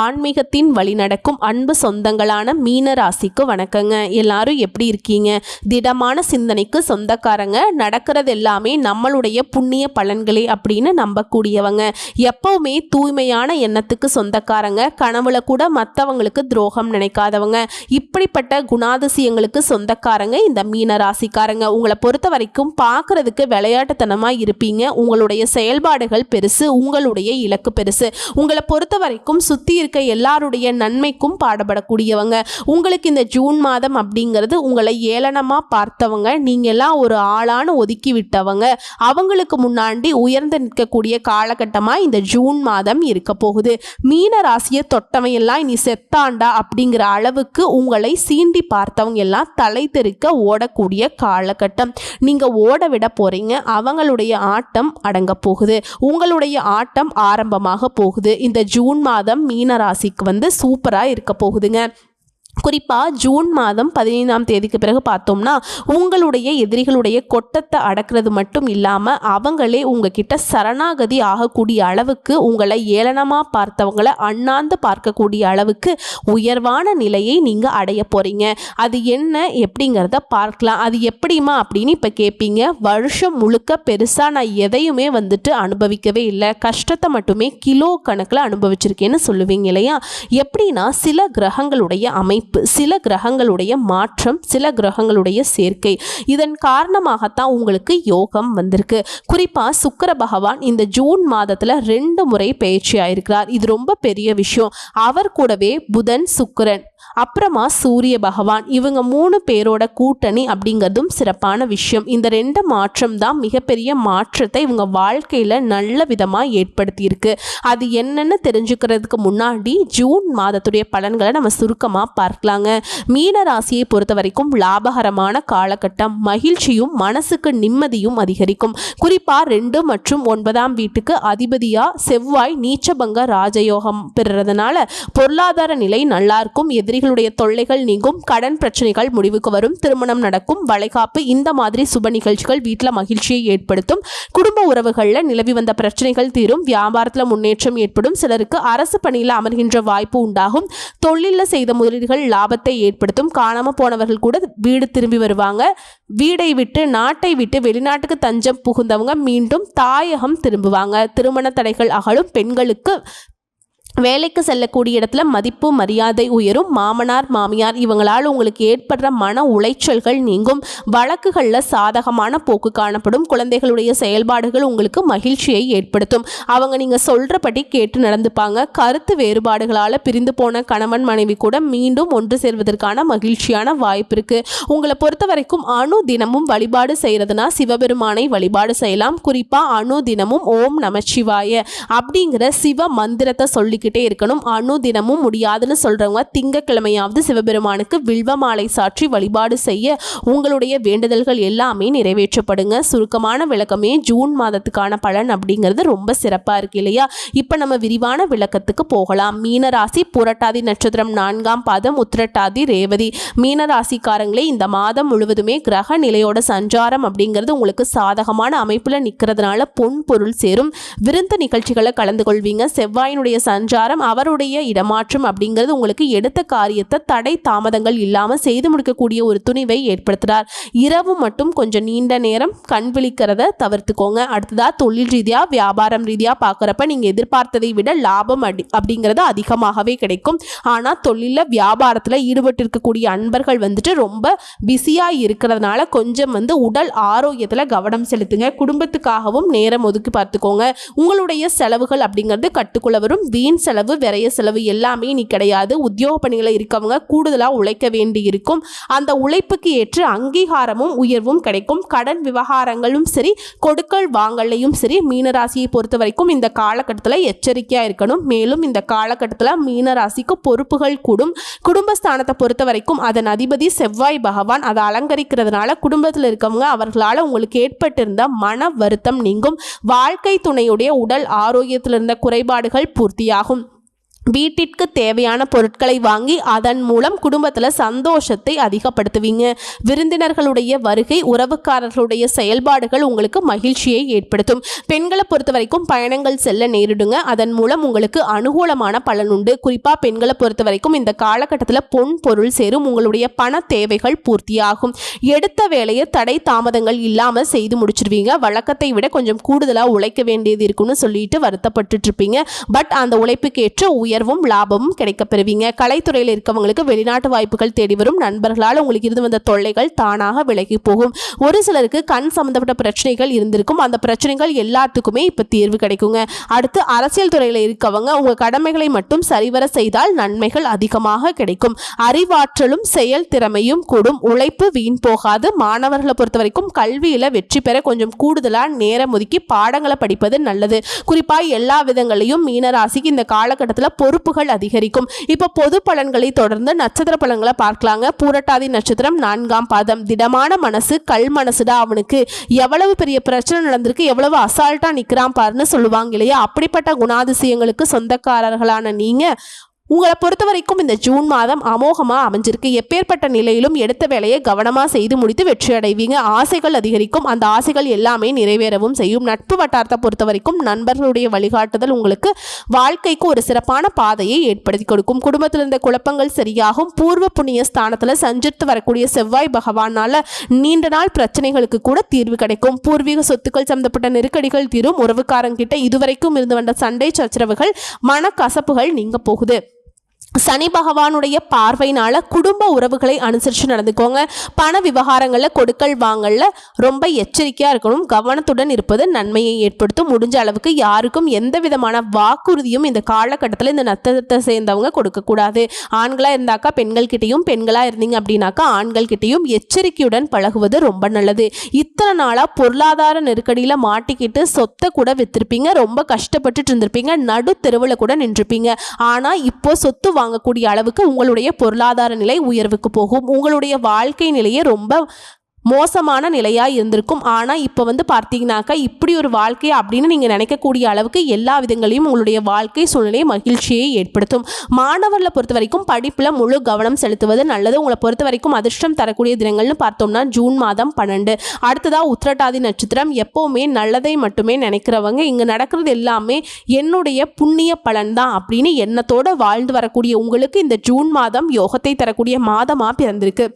ஆன்மீகத்தின் வழி நடக்கும் அன்பு சொந்தங்களான மீன ராசிக்கு வணக்கங்க. எல்லாரும் எப்படி இருக்கீங்க? திடமான சிந்தனைக்கு சொந்தக்காரங்க. நடக்கிறது எல்லாமே நம்மளுடைய புண்ணிய பலன்களே அப்படின்னு நம்பக்கூடியவங்க. எப்பவுமே தூய்மையான எண்ணத்துக்கு சொந்தக்காரங்க. கனவுல கூட மற்றவங்களுக்கு துரோகம் நினைக்காதவங்க. இப்படிப்பட்ட குணாதிசயங்களுக்கு சொந்தக்காரங்க இந்த மீன ராசிக்காரங்க. உங்களை பொறுத்த வரைக்கும் பார்க்கறதுக்கு விளையாட்டுத்தனமாக இருப்பீங்க. உங்களுடைய செயல்பாடுகள் பெருசு, உங்களுடைய இலக்கு பெருசு. உங்களை பொறுத்த வரைக்கும் சுற்றி இருக்க எல்லாருடைய நன்மைக்கும் பாடுபடக்கூடியவங்க. உங்களுக்கு இந்த ஜூன் மாதம் அப்படிங்கிறது உங்களை ஏளனமாக பார்த்தவங்க, நீங்கள்லாம் ஒரு ஆளான ஒதுக்கி விட்டவங்க, அவங்களுக்கு முன்னாடி உயர்ந்து நிற்கக்கூடிய காலகட்டமாக இந்த ஜூன் மாதம் இருக்க போகுது. மீன ராசியை தொட்டவையெல்லாம் இனி செத்தாண்டா அப்படிங்கிற அளவுக்கு உங்களை சீண்டி பார்த்தவங்க எல்லாம் தலை தெறிக்க ஓடக்கூடிய காலகட்டம். நீங்கள் ஓட விட போறீங்க. அவங்களுடைய ஆட்டம் அடங்க போகுது. உங்களுடைய ஆட்டம் ஆரம்பமாக போகுது. இந்த ஜூன் மாதம் மீன ராசிக்கு சூப்பராக இருக்க போகுதுங்க. குறிப்பாக ஜூன் மாதம் 15ஆம் தேதிக்கு பிறகு பார்த்தோம்னா உங்களுடைய எதிரிகளுடைய கொட்டத்தை அடக்கிறது மட்டும் இல்லாமல் அவங்களே உங்ககிட்ட சரணாகதி ஆகக்கூடிய அளவுக்கு, உங்களை ஏளனமாக பார்த்தவங்களை அண்ணாந்து பார்க்கக்கூடிய அளவுக்கு உயர்வான நிலையை நீங்கள் அடைய போகிறீங்க. அது என்ன எப்படிங்கிறத பார்க்கலாம். அது எப்படிமா அப்படின்னு இப்போ கேட்பீங்க. வருஷம் முழுக்க பெருசாக நான் எதையுமே அனுபவிக்கவே இல்லை, கஷ்டத்தை மட்டுமே கிலோ கணக்கில் அனுபவிச்சிருக்கேன்னு சொல்லுவீங்க இல்லையா? எப்படின்னா சில கிரகங்களுடைய அமைப்பு, சில கிரகங்களுடைய மாற்றம், சில கிரகங்களுடைய சேர்க்கை, இதன் காரணமாகத்தான் உங்களுக்கு யோகம் வந்திருக்கு. குறிப்பா சுக்கிர பகவான் இந்த ஜூன் மாதத்துல 2 முறை பயிற்சி ஆயிருக்கிறார். இது ரொம்ப பெரிய விஷயம். அவர் கூடவே புதன், சுக்கிரன், அப்புறமா சூரிய பகவான், இவங்க 3 பேரோட கூட்டணி அப்படிங்கிறதும் சிறப்பான விஷயம். இந்த 2 மாற்றம் தான் மிகப்பெரிய மாற்றத்தை இவங்க வாழ்க்கையில நல்ல விதமா ஏற்படுத்தி இருக்கு. அது என்னன்னு தெரிஞ்சுக்கிறதுக்கு முன்னாடி ஜூன் மாதத்துடைய பலன்களை நம்ம சுருக்கமா பார்க்கலாங்க. மீன ராசியை பொறுத்த வரைக்கும் லாபகரமான காலகட்டம். மகிழ்ச்சியும் மனசுக்கு நிம்மதியும் அதிகரிக்கும். குறிப்பா 2 மற்றும் 9ஆம் வீட்டுக்கு அதிபதியா செவ்வாய் நீச்சபங்க ராஜயோகம் பெறுறதுனால பொருளாதார நிலை நல்லா இருக்கும். எதிரிகளுடைய தொல்லைகள் நீங்கும். கடன் பிரச்சனைகள் முடிவுக்கு வரும். திருமணம் நடக்கும். வளைகாப்பு, இந்த மாதிரி சுப நிகழ்ச்சிகள் வீட்டில் மகிழ்ச்சியை ஏற்படுத்தும். குடும்ப உறவுகளில் நிலவி வந்த பிரச்சனைகள் தீரும். வியாபாரத்தில் முன்னேற்றம் ஏற்படும். சிலருக்கு அரசு பணியில் அமர்கின்ற வாய்ப்பு உண்டாகும். தொழிலில் செய்த முதலீடுகள் லாபத்தை ஏற்படுத்தும். காணாம போனவர்கள் கூட வீடு திரும்பி வருவாங்க. வீடை விட்டு, நாட்டை விட்டு வெளிநாட்டுக்கு தஞ்சம் புகுந்தவங்க மீண்டும் தாயகம் திரும்புவாங்க. திருமண தடைகள் அகலும். பெண்களுக்கு வேலைக்கு செல்லக்கூடிய இடத்துல மதிப்பு மரியாதை உயரும். மாமனார் மாமியார் இவங்களால் உங்களுக்கு ஏற்படுற மன உளைச்சல்கள் நீங்கும். வழக்குகளில் சாதகமான போக்கு காணப்படும். குழந்தைகளுடைய செயல்பாடுகள் உங்களுக்கு மகிழ்ச்சியை ஏற்படுத்தும். அவங்க நீங்கள் சொல்கிறபடி கேட்டு நடந்துப்பாங்க. கருத்து வேறுபாடுகளால் பிரிந்து போன கணவன் மனைவி கூட மீண்டும் ஒன்று சேர்வதற்கான மகிழ்ச்சியான வாய்ப்பு இருக்குது. உங்களை பொறுத்த வரைக்கும் அணு தினமும் வழிபாடு செய்கிறதுனா சிவபெருமானை வழிபாடு செய்யலாம். குறிப்பாக அணு தினமும் ஓம் நமச்சிவாய அப்படிங்கிற சிவ மந்திரத்தை சொல்லி இருக்கணும். அணு தினமும் முடியாதுன்னு சொல்றவங்க திங்கக்கிழமையாவது சிவபெருமானுக்கு வில்வ மாலை சாற்றி வழிபாடு செய்ய உங்களுடைய வேண்டுதல்கள் எல்லாமே நிறைவேற்றப்படுங்க. சுருக்கமான விளக்கமே ஜூன் மாதத்துக்கான பலன் அப்படிங்கிறது ரொம்ப சிறப்பா இருக்கு இல்லையா? இப்ப நம்ம விரிவான விளக்கத்துக்கு போகலாம். மீனராசி புரட்டாதி நட்சத்திரம் 4ஆம் பாதம், உத்திரட்டாதி, ரேவதி. மீனராசிக்காரங்களே இந்த மாதம் முழுவதுமே கிரக நிலையோட சஞ்சாரம் அப்படிங்கிறது உங்களுக்கு சாதகமான அமைப்புல நிக்கிறதுனால பொன் பொருள் சேரும். விருந்து நிகழ்ச்சிகளை கலந்து கொள்வீங்க. செவ்வாயினுடைய சஞ்சாரம், அவருடைய இடமாற்றம் அப்படிங்கிறது உங்களுக்கு எடுத்த காரியத்தை தடை தாமதங்கள் இல்லாமல் செய்து முடிக்கக்கூடிய ஒரு துணிவை ஏற்படுத்துகிறார். இரவு மட்டும் கொஞ்சம் நீண்ட நேரம் கண் விழிக்கிறத தவிர்த்துக்கோங்க. அடுத்ததா தொழில் ரீதியாக, வியாபாரம் ரீதியாக பார்க்குறப்ப நீங்கள் எதிர்பார்த்ததை விட லாபம் அப்படிங்கிறது அதிகமாகவே கிடைக்கும். ஆனால் தொழிலில் வியாபாரத்தில் ஈடுபட்டிருக்கக்கூடிய அன்பர்கள் ரொம்ப பிஸியாக இருக்கிறதுனால கொஞ்சம் உடல் ஆரோக்கியத்தில் கவனம் செலுத்துங்க. குடும்பத்துக்காகவும் நேரம் ஒதுக்கி பார்த்துக்கோங்க. உங்களுடைய செலவுகள் அப்படிங்கிறது கட்டுக்குள்ள வரும். வீண் செலவு, விரைய செலவு எல்லாமே நீ கிடையாது. உத்தியோக பணிகளை இருக்கவங்க கூடுதலாக உழைக்க வேண்டி இருக்கும். அந்த உழைப்புக்கு ஏற்ற அங்கீகாரமும் உயர்வும் கிடைக்கும். கடன் விவகாரங்களும் சரி, கொடுக்கல் வாங்கலையும் சரி, மீனராசியை பொறுத்த வரைக்கும் இந்த காலகட்டத்தில் எச்சரிக்கையாக இருக்கணும். மேலும் இந்த காலகட்டத்தில் மீனராசிக்கு பொறுப்புகள் கூடும். குடும்பஸ்தானத்தை பொறுத்த வரைக்கும் அதன் அதிபதி செவ்வாய் பகவான் அதை அலங்கரிக்கிறதுனால குடும்பத்தில் இருக்கவங்க அவர்களால் உங்களுக்கு ஏற்பட்டிருந்த மன வருத்தம் நீங்கும். வாழ்க்கை துணையுடைய உடல் ஆரோக்கியத்தில் இருந்த குறைபாடுகள் பூர்த்தியாகும். வீட்டிற்கு தேவையான பொருட்களை வாங்கி அதன் மூலம் குடும்பத்தில் சந்தோஷத்தை அதிகப்படுத்துவீங்க. விருந்தினர்களுடைய வருகை, உறவுக்காரர்களுடைய செயல்பாடுகள் உங்களுக்கு மகிழ்ச்சியை ஏற்படுத்தும். பெண்களை பொறுத்த வரைக்கும் பயணங்கள் செல்ல நேரிடுங்க. அதன் மூலம் உங்களுக்கு அனுகூலமான பலன் உண்டு. குறிப்பாக பெண்களை பொறுத்த வரைக்கும் இந்த காலகட்டத்தில் பொன் பொருள் சேரும். உங்களுடைய பண தேவைகள் பூர்த்தியாகும். எடுத்த வேலையை தடை தாமதங்கள் இல்லாமல் செய்து முடிச்சிருவீங்க. வழக்கத்தை விட கொஞ்சம் கூடுதலாக உழைக்க வேண்டியது இருக்குன்னு சொல்லிட்டு வருத்தப்பட்டு இருப்பீங்க. பட் அந்த உழைப்புக்கேற்ற உயர்வும் லாபமும் கிடைக்க பெறுவீங்க. கலைத்துறையில் இருக்கவங்களுக்கு வெளிநாட்டு வாய்ப்புகள் தேடி வரும். நண்பர்களால் உங்களுக்கு இருந்து வந்த தொல்லைகள் தானாக விலகி போகும். ஒரு சிலருக்கு கண் சம்பந்தப்பட்ட பிரச்சனைகள் இருந்திருக்கும். அந்த பிரச்சனைகள் எல்லாத்துக்குமே இப்ப தீர்வு கிடைக்குங்க. அடுத்து அரசியல் துறையில் இருக்கவங்க உங்க கடமைகளை மட்டும் சரிவர செய்தால் நன்மைகள் அதிகமாக கிடைக்கும். அறிவாற்றலும் செயல் திறமையும் கூடும். உழைப்பு வீண் போகாது. மாணவர்களை பொறுத்த வரைக்கும் கல்வியில வெற்றி பெற கொஞ்சம் கூடுதலா நேரம் ஒதுக்கி பாடங்களை படிப்பது நல்லது. குறிப்பா எல்லா விதங்களையும் மீனராசிக்கு இந்த காலகட்டத்தில் பொறுப்புகள் அதிகரிக்கும். இப்ப பொது பலன்களை தொடர்ந்து நட்சத்திர பலன்களை பார்க்கலாங்க. பூரட்டாதி நட்சத்திரம் 4ஆம் பாதம். திடமான மனசு, கல் மனசுடா அவனுக்கு. எவ்வளவு பெரிய பிரச்சனை நடந்திருக்கு, எவ்வளவு அசால்ட்டா நிக்கிறான் பாருன்னு சொல்லுவாங்க இல்லையா? அப்படிப்பட்ட குணாதிசயங்களுக்கு சொந்தக்காரர்களான நீங்க உங்களை பொறுத்த வரைக்கும் இந்த ஜூன் மாதம் அமோகமாக அமைஞ்சிருக்கு. எப்பேற்பட்ட நிலையிலும் எடுத்த வேலையை கவனமாக செய்து முடித்து வெற்றி அடைவீங்க. ஆசைகள் அதிகரிக்கும். அந்த ஆசைகள் எல்லாமே நிறைவேறவும் செய்யும். நட்பு வட்டாரத்தை பொறுத்த வரைக்கும் நண்பர்களுடைய வழிகாட்டுதல் உங்களுக்கு வாழ்க்கைக்கு ஒரு சிறப்பான பாதையை ஏற்படுத்தி கொடுக்கும். குடும்பத்தில் இருந்த குழப்பங்கள் சரியாகும். பூர்வ புண்ணிய ஸ்தானத்தில் சஞ்சரித்து வரக்கூடிய செவ்வாய் பகவானால நீண்ட நாள் பிரச்சனைகளுக்கு கூட தீர்வு கிடைக்கும். பூர்வீக சொத்துக்கள் சம்பந்தப்பட்ட நெருக்கடிகள் தீரும். உறவுக்காரங்கிட்ட இதுவரைக்கும் இருந்து வந்த சண்டை சச்சரவுகள், மனக்கசப்புகள் நீங்க போகுது. சனி பகவானுடைய பார்வையினால குடும்ப உறவுகளை அனுசரித்து நடந்துக்கோங்க. பண விவகாரங்களில் கொடுக்கல் வாங்கல ரொம்ப எச்சரிக்கையாக இருக்கணும். கவனத்துடன் இருப்பது நன்மையை ஏற்படுத்தும். முடிஞ்ச அளவுக்கு யாருக்கும் எந்த விதமான வாக்குறுதியும் இந்த காலகட்டத்தில் இந்த நட்சத்திரத்தை சேர்ந்தவங்க கொடுக்கக்கூடாது. ஆண்களாக இருந்தாக்கா பெண்கள் கிட்டையும், பெண்களாக இருந்தீங்க அப்படின்னாக்கா ஆண்கள் கிட்டையும் எச்சரிக்கையுடன் பழகுவது ரொம்ப நல்லது. இத்தனை நாளாக பொருளாதார நெருக்கடியில் மாட்டிக்கிட்டு சொத்தை கூட வித்திருப்பீங்க. ரொம்ப கஷ்டப்பட்டுட்டு இருந்திருப்பீங்க. நடு தெருவில் கூட நின்றுப்பீங்க. ஆனால் இப்போ சொத்து வாங்கக்கூடிய அளவுக்கு உங்களுடைய பொருளாதார நிலை உயர்வுக்கு போகும். உங்களுடைய வாழ்க்கை நிலையே ரொம்ப மோசமான நிலையாக இருந்திருக்கும். ஆனால் இப்போ பார்த்தீங்கன்னாக்கா இப்படி ஒரு வாழ்க்கை அப்படின்னு நீங்கள் நினைக்கக்கூடிய அளவுக்கு எல்லா விதங்களையும் உங்களுடைய வாழ்க்கை சூழ்நிலை மகிழ்ச்சியை ஏற்படுத்தும். மாணவர்களை பொறுத்த வரைக்கும் படிப்பில் முழு கவனம் செலுத்துவது நல்லது. உங்களை பொறுத்த வரைக்கும் அதிர்ஷ்டம் தரக்கூடிய தினங்கள்னு பார்த்தோம்னா ஜூன் மாதம் 12. அடுத்ததாக உத்திரட்டாதி நட்சத்திரம். எப்போவுமே நல்லதை மட்டுமே நினைக்கிறவங்க, இங்கே நடக்கிறது எல்லாமே என்னுடைய புண்ணிய பலன் தான் அப்படின்னு எண்ணத்தோடு வாழ்ந்து வரக்கூடிய உங்களுக்கு இந்த ஜூன் மாதம் யோகத்தை தரக்கூடிய மாதமாக பிறந்திருக்கு.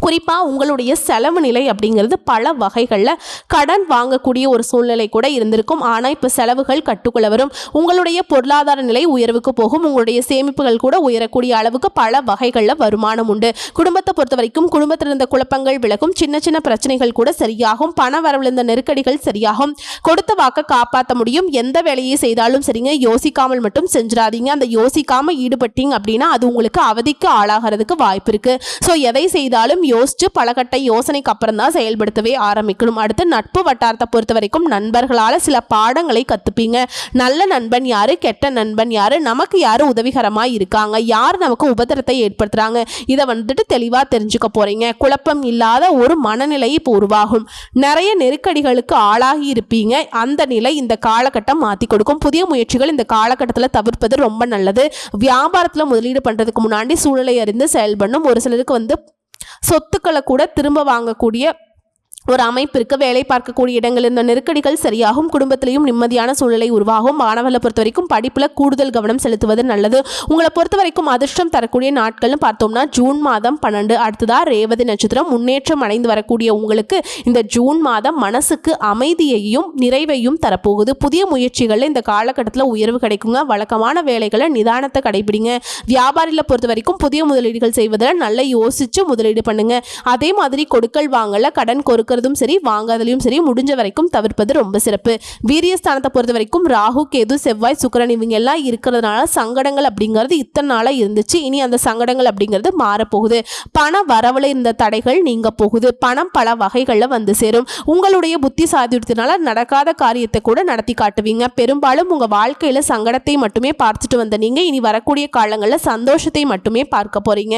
குறிப்பாக உங்களுடைய செலவு நிலை அப்படிங்கிறது பல வகைகளில் கடன் வாங்கக்கூடிய ஒரு சூழ்நிலை கூட இருந்திருக்கும். ஆனால் இப்போ செலவுகள் கட்டுக்குள்ள வரும். உங்களுடைய பொருளாதார நிலை உயர்வுக்கு போகும். உங்களுடைய சேமிப்புகள் கூட உயரக்கூடிய அளவுக்கு பல வகைகளில் வருமானம் உண்டு. குடும்பத்தை பொறுத்த வரைக்கும் குடும்பத்தில் இருந்த குழப்பங்கள் விலகும். சின்ன சின்ன பிரச்சனைகள் கூட சரியாகும். பண வரவில் இருந்த நெருக்கடிகள் சரியாகும். கொடுத்த வாக்க காப்பாற்ற முடியும். எந்த வேலையை செய்தாலும் சரிங்க, யோசிக்காமல் மட்டும் செஞ்சிடாதீங்க. அந்த யோசிக்காமல் ஈடுபட்டீங்க அப்படின்னா அது உங்களுக்கு அவதிக்கு ஆளாகிறதுக்கு வாய்ப்பு இருக்கு. ஸோ எதை செய்தாலும் யோசிச்சு பலகட்ட யோசனைக்கு அப்புறம் தான் செயல்படுத்தவே ஆரம்பிக்கணும். அடுத்து நட்பு வட்டாரத்தை பொறுத்த வரைக்கும் நண்பர்களால் சில பாடங்களை கத்துப்பீங்க. நல்ல நண்பன் யாரு, கெட்ட நண்பன் யாரு, நமக்கு யாரு உதவிகரமாக இருக்காங்க, யார் நமக்கு உபத்திரத்தை ஏற்படுத்துறாங்க, இதை தெளிவாக தெரிஞ்சுக்க போறீங்க. குழப்பம் இல்லாத ஒரு மனநிலை இப்போ உருவாகும். நிறைய நெருக்கடிகளுக்கு ஆளாகி இருப்பீங்க. அந்த நிலை இந்த காலகட்டம் மாற்றி கொடுக்கும். புதிய முயற்சிகள் இந்த காலகட்டத்தில் தவிர்ப்பது ரொம்ப நல்லது. வியாபாரத்தில் முதலீடு பண்ணுறதுக்கு முன்னாடி சூழலை அறிந்து செயல்படணும். ஒரு சிலருக்கு சொத்துக்களை கூட திரும்ப வாங்கக்கூடிய ஒரு அமைப்பு இருக்கு. வேலை பார்க்கக்கூடிய இடங்கள் இந்த நெருக்கடிகள் சரியாகும். குடும்பத்திலையும் நிம்மதியான சூழ்நிலை உருவாகும். மாணவர்களை பொறுத்த வரைக்கும் படிப்பில் கூடுதல் கவனம் செலுத்துவது நல்லது. உங்களை பொறுத்த வரைக்கும் அதிர்ஷ்டம் தரக்கூடிய நாட்கள்னு பார்த்தோம்னா ஜூன் மாதம் 12. அடுத்ததாக ரேவதி நட்சத்திரம். முன்னேற்றம் அடைந்து வரக்கூடிய உங்களுக்கு இந்த ஜூன் மாதம் மனசுக்கு அமைதியையும் நிறைவையும் தரப்போகுது. புதிய முயற்சிகளில் இந்த காலகட்டத்தில் உயர்வு கிடைக்குங்க. வழக்கமான வேலைகளை நிதானத்தை கடைபிடிங்க. வியாபாரிகளை பொறுத்த வரைக்கும் புதிய முதலீடுகள் செய்வதில் நல்லா யோசிச்சு முதலீடு பண்ணுங்க. அதே மாதிரி கொடுக்கல் வாங்கல கடன் கொடுக்க சரி வாங்காதலையும் சரி முடிஞ்ச வரைக்கும் தவிர்ப்பது ரொம்ப சிறப்பு. வீரியஸ்தானத்தை பொறுத்த வரைக்கும் ராகு, கேது, செவ்வாய், சுக்கிரன் இவங்க எல்லாம் இருக்கிறதுனால சங்கடங்கள் அப்படிங்கிறது இத்தனை நாளா இருந்துச்சு. இனி அந்த சங்கடங்கள் அப்படிங்கிறது மாறப்போகுது. பண வரவுல இருந்த தடைகள் நீங்க போகுது. பணம் பல வகைகளில் வந்து சேரும். உங்களுடைய புத்தி சாதுரியத்தினால நடக்காத காரியத்தை கூட நடத்தி காட்டுவீங்க. பெரும்பாலும் உங்க வாழ்க்கையில சங்கடத்தை மட்டுமே பார்த்துட்டு வந்த நீங்க இனி வரக்கூடிய காலங்களில் சந்தோஷத்தை மட்டுமே பார்க்க போறீங்க.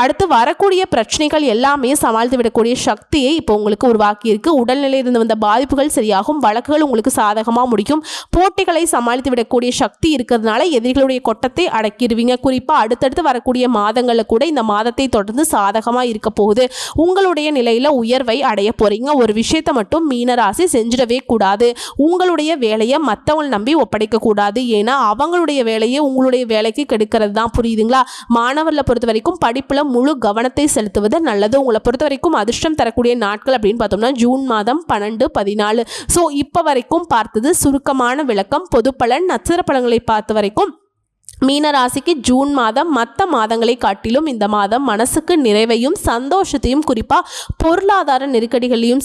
அடுத்து வரக்கூடிய பிரச்சனைகள் எல்லாமே சமாளித்து விடக்கூடிய சக்தியை இப்போ உங்களுக்கு உருவாக்கியிருக்கு. உடல்நிலையிலிருந்து வந்த பாதிப்புகள் சரியாகும், வழக்குகள் உங்களுக்கு சாதகமாக முடியும், போட்டிகளை சமாளித்து விடக்கூடிய சக்தி இருக்கிறதுனால எதிரிகளுடைய கொட்டத்தை அடக்கிடுவீங்க. குறிப்பாக அடுத்தடுத்து வரக்கூடிய மாதங்களில் கூட இந்த மாதத்தை தொடர்ந்து சாதகமாக இருக்க போகுது. உங்களுடைய நிலையில் உயர்வை அடைய போகிறீங்க. ஒரு விஷயத்தை மட்டும் மீனராசி செஞ்சிடவே கூடாது. உங்களுடைய வேலையை மற்றவங்களை நம்பி ஒப்படைக்கக்கூடாது. ஏன்னா அவங்களுடைய வேலையை உங்களுடைய வேலைக்கு கெடுக்கிறது தான். புரியுதுங்களா? மாணவர்களை பொறுத்த வரைக்கும் படிப்பில் முழு கவனத்தை செலுத்துவது நல்லது. உங்களை பொறுத்த வரைக்கும் அதிர்ஷ்டம் தரக்கூடிய நாட்கள் அப்படின்னு பார்த்தோம்னா ஜூன் மாதம் 12, 14. ஸோ இப்போ வரைக்கும் பார்த்தது சுருக்கமான விளக்கம். பொது பலன் நட்சத்திர பலன்களை பார்த்த வரைக்கும் மீனராசிக்கு ஜூன் மாதம் மற்ற மாதங்களை காட்டிலும் இந்த மாதம் மனசுக்கு நிறைவையும் சந்தோஷத்தையும் குறிப்பாக பொருளாதார நெருக்கடிகளையும்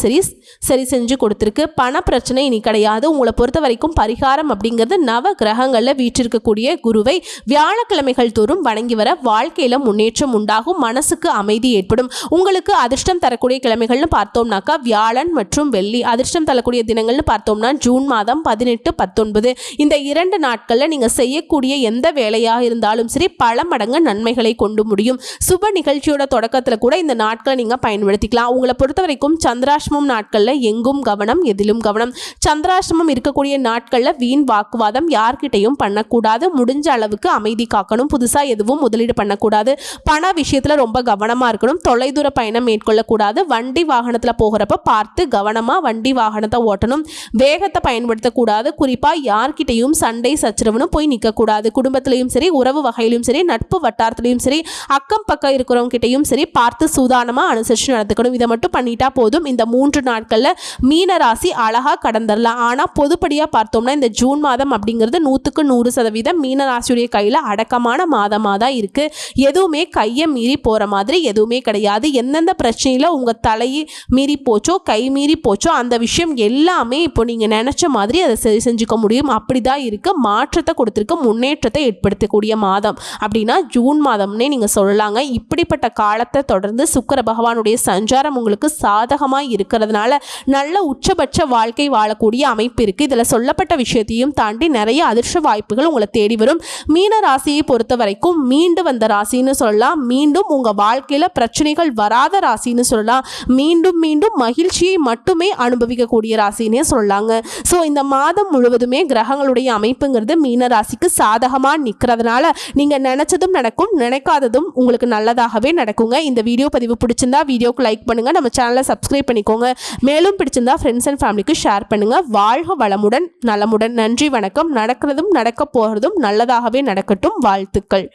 சரி செஞ்சு கொடுத்துருக்கு. பண பிரச்சனை இனி கிடையாது. உங்களை பொறுத்த வரைக்கும் பரிகாரம் அப்படிங்கிறது நவ கிரகங்களில் வீற்றிருக்கக்கூடிய குருவை வியாழக்கிழமைகள் தோறும் வணங்கி வர வாழ்க்கையில் முன்னேற்றம் உண்டாகும், மனசுக்கு அமைதி ஏற்படும். உங்களுக்கு அதிர்ஷ்டம் தரக்கூடிய கிழமைகள்னு பார்த்தோம்னாக்கா வியாழன் மற்றும் வெள்ளி. அதிர்ஷ்டம் தரக்கூடிய தினங்கள்னு பார்த்தோம்னா ஜூன் மாதம் 18, 19. இந்த 2 நாட்களில் நீங்கள் செய்யக்கூடிய எந்த வேலையாக இருந்தாலும் சரி பல மடங்கு நன்மைகளை கொண்டு முடியும். சுப நிகழ்ச்சியோட தொடக்கத்தில் கூட இந்த நாட்களை நீங்கள் பயன்படுத்திக்கலாம். உங்களை பொறுத்த வரைக்கும் சந்திராஷ்டமம் நாட்களில் எங்கும் கவனம், எதிலும் கவனம். சந்திராஷ்டமம் இருக்கக்கூடிய நாட்களில் வீண் வாக்குவாதம் யார்கிட்டையும் பண்ணக்கூடாது. முடிஞ்ச அளவுக்கு அமைதி காக்கணும். புதுசாக எதுவும் முதலீடு பண்ணக்கூடாது. பண விஷயத்தில் ரொம்ப கவனமாக இருக்கணும். தொலைதூர பயணம் மேற்கொள்ளக்கூடாது. வண்டி வாகனத்தில் போகிறப்ப பார்த்து கவனமாக வண்டி வாகனத்தை ஓட்டணும். வேகத்தை பயன்படுத்தக்கூடாது. குறிப்பாக யார்கிட்டையும் சண்டை சச்சரவுன்னு போய் நிற்கக்கூடாது. குடும்பத்தில் சரி, உறவு வகையிலும் சரி, நட்பு வட்டாரத்திலையும் சரி, அக்கம் பக்கம் இருக்கிறவங்க கிட்டையும் சரி பார்த்து சூதானமா அனுசரிச்சு நடந்துக்கணும். இதை மட்டும் பண்ணிட்டா போதும். இந்த 3 நாட்கள்ல மீனராசி அழகா கடந்துடலாம். ஆனா பொதுப்படியா பார்த்தோம்னா இந்த ஜூன் மாதம் அப்படிங்கிறது 100க்கு 100% மீனராசியுடைய கையில அடக்கமான மாதமாக தான் இருக்கு. எதுவுமே கையை மீறி போற மாதிரி எதுவுமே கிடையாது. எந்தெந்த பிரச்சனையில உங்க தலையை மீறி போச்சோ, கை மீறி போச்சோ, அந்த விஷயம் எல்லாமே இப்போ நீங்க நினைச்ச மாதிரி அதை சரி செஞ்சுக்க முடியும். அப்படிதான் இருக்கு. மாற்றத்தை கொடுத்திருக்கு, முன்னேற்றத்தை ஏற்படுத்தக்கூடிய மாதம் அப்படின்னா ஜூன் மாதம்னே நீங்கள் சொல்லலாங்க. இப்படிப்பட்ட காலத்தை தொடர்ந்து சுக்கிர பகவானுடைய சஞ்சாரம் உங்களுக்கு சாதகமாக இருக்கிறதுனால நல்ல உச்சபட்ச வாழ்க்கை வாழக்கூடிய அமைப்பு இருக்குது. இதில் சொல்லப்பட்ட விஷயத்தையும் தாண்டி நிறைய அதிர்ஷ்ட வாய்ப்புகள் உங்களை தேடி வரும். மீன ராசியை பொறுத்த வரைக்கும் மீண்டு வந்த ராசின்னு சொல்லலாம். மீண்டும் உங்கள் வாழ்க்கையில் பிரச்சனைகள் வராத ராசின்னு சொல்லலாம். மீண்டும் மீண்டும் மகிழ்ச்சியை மட்டுமே அனுபவிக்கக்கூடிய ராசின்னே சொல்லலாங்க. ஸோ இந்த மாதம் முழுவதுமே கிரகங்களுடைய அமைப்புங்கிறது மீன ராசிக்கு சாதகமாக நிற்கிறதுனால நீங்கள் நினச்சதும் நடக்கும், நினைக்காததும் உங்களுக்கு நல்லதாகவே நடக்குங்க. இந்த வீடியோ பதிவு பிடிச்சிருந்தா வீடியோக்கு லைக் பண்ணுங்கள், நம்ம சேனலை சப்ஸ்கிரைப் பண்ணிக்கோங்க. மேலும் பிடிச்சிருந்தா ஃப்ரெண்ட்ஸ் அண்ட் ஃபேமிலிக்கு ஷேர் பண்ணுங்கள். வாழ்க வளமுடன், நலமுடன். நன்றி, வணக்கம். நடக்கிறதும் நடக்க போகிறதும் நல்லதாகவே நடக்கட்டும். வாழ்த்துக்கள்.